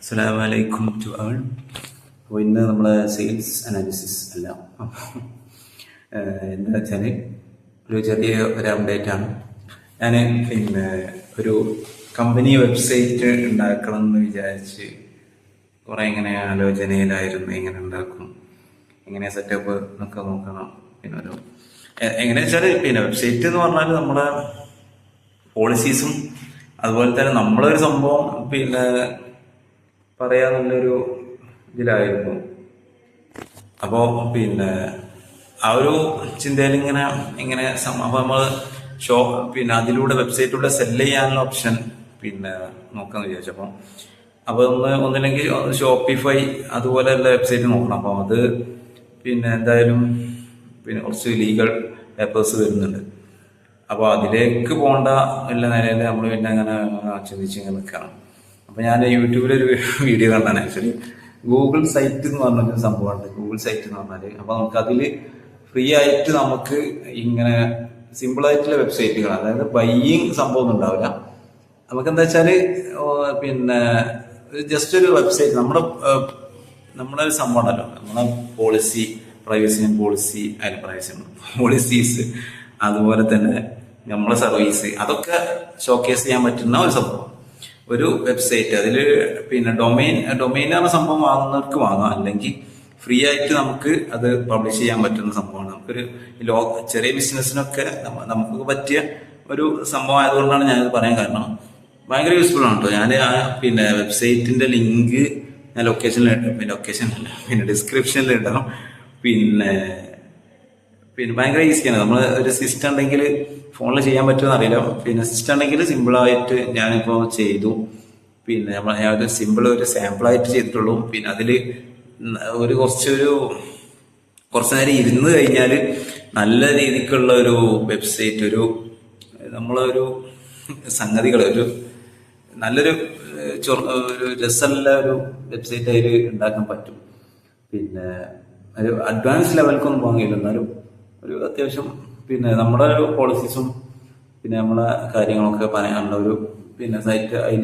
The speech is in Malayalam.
അസ്സലാമു അലൈക്കും ടു ആൾ. അപ്പോൾ ഇന്ന് നമ്മളെ സെയിൽസ് അനാലിസിസ് അല്ല, എന്താ വെച്ചാൽ ഒരു ചെറിയ ഒരു അപ്ഡേറ്റ് ആണ്. ഞാൻ ഒരു കമ്പനി വെബ്സൈറ്റ് ഉണ്ടാക്കണം എന്ന് വിചാരിച്ച് കുറേ ഇങ്ങനെ ആലോചനയിലായിരുന്നു. എങ്ങനെ ഉണ്ടാക്കും, എങ്ങനെ സെറ്റപ്പ് എന്നൊക്കെ നോക്കണം. പിന്നെ എങ്ങനെ വെച്ചാൽ വെബ്സൈറ്റ് എന്ന് പറഞ്ഞാൽ നമ്മുടെ പോളിസീസും അതുപോലെ തന്നെ നമ്മളൊരു സംഭവം പറയാന്നുള്ളൊരു ഇതിലായിരുന്നു. അപ്പോൾ ആ ഒരു ചിന്തയിൽ ഇങ്ങനെ അപ്പോൾ നമ്മൾ അതിലൂടെ വെബ്സൈറ്റിലൂടെ സെല് ചെയ്യാനുള്ള ഓപ്ഷൻ നോക്കാന്ന് വിചാരിച്ചു. അപ്പോൾ ഒന്നില്ലെങ്കിൽ ഷോപ്പിഫൈ അതുപോലെയുള്ള വെബ്സൈറ്റ് നോക്കണം. അപ്പോൾ അത് എന്തായാലും കുറച്ച് ലീഗൽ പേപ്പേഴ്സ് വരുന്നുണ്ട്. അപ്പോൾ അതിലേക്ക് പോകേണ്ട ഉള്ള നിലയിൽ നമ്മൾ അങ്ങനെ ചിന്തിച്ചിങ്ങനെ നിൽക്കണം. അപ്പോൾ ഞാൻ യൂട്യൂബിലൊരു വീഡിയോ കണ്ടാണ്. ആക്ച്വലി ഗൂഗിൾ സൈറ്റ് എന്ന് പറഞ്ഞൊരു സംഭവമുണ്ട്. ഗൂഗിൾ സൈറ്റ് എന്ന് പറഞ്ഞാൽ അപ്പോൾ നമുക്ക് അതിൽ ഫ്രീ ആയിട്ട് നമുക്ക് ഇങ്ങനെ സിമ്പിളായിട്ടുള്ള വെബ്സൈറ്റുകൾ, അതായത് ബയ്യിങ് സംഭവം ഒന്നും ഉണ്ടാവില്ല. നമുക്ക് എന്താ വെച്ചാൽ ജസ്റ്റ് ഒരു വെബ്സൈറ്റ് നമ്മുടെ ഒരു സംഭവം ഉണ്ടല്ലോ, നമ്മളെ പോളിസി, പ്രൈവസി പോളിസി, അതിൽ പ്രൈവസി പോളിസീസ്, അതുപോലെ തന്നെ നമ്മളെ സർവീസ്, അതൊക്കെ ഷോക്കേസ് ചെയ്യാൻ പറ്റുന്ന ഒരു സംഭവം, ഒരു വെബ്സൈറ്റ്. അതിൽ ഡൊമൈൻ എന്ന സംഭവം വാങ്ങുന്നവർക്ക് വാങ്ങാം, അല്ലെങ്കിൽ ഫ്രീ ആയിട്ട് നമുക്ക് അത് പബ്ലിഷ് ചെയ്യാൻ പറ്റുന്ന സംഭവമാണ്. നമുക്കൊരു ചെറിയ ബിസിനസ്സിനൊക്കെ നമുക്ക് പറ്റിയ ഒരു സംഭവം ആയതുകൊണ്ടാണ് ഞാനിത് പറയാൻ കാരണം. ഭയങ്കര യൂസ്ഫുൾ ആണ് കേട്ടോ. ഞാൻ വെബ്സൈറ്റിന്റെ ലിങ്ക് ഞാൻ ലൊക്കേഷനിലല്ല, ഡിസ്ക്രിപ്ഷനിൽ ഇടാം. ഭയങ്കര ഈസിയാണ്. നമ്മൾ ഒരു സിസ്റ്റം ഉണ്ടെങ്കിൽ ഫോണിൽ ചെയ്യാൻ പറ്റുമെന്ന് അറിയില്ല. സിസ്റ്റം ഉണ്ടെങ്കിൽ സിമ്പിളായിട്ട് ഞാനിപ്പോൾ ചെയ്തു. ഞാൻ ഒരു സാമ്പിളായിട്ട് ചെയ്തിട്ടുള്ളൂ. അതിൽ കുറച്ച് നേരം ഇരുന്ന് കഴിഞ്ഞാൽ നല്ല രീതിക്കുള്ള ഒരു വെബ്സൈറ്റ്, നമ്മളൊരു സംഗതികൾ, നല്ലൊരു രസമുള്ള ഒരു വെബ്സൈറ്റ് അതിൽ ഉണ്ടാക്കാൻ പറ്റും. ഒരു അഡ്വാൻസ് ലെവൽക്കൊന്നും പോകാൻ കഴിയില്ല, എന്നാലും ഒരു അത്യാവശ്യം നമ്മുടെ ഒരു പോളിസീസും നമ്മളെ കാര്യങ്ങളൊക്കെ പറയാനുള്ള ഒരു സൈറ്റ് അതിൽ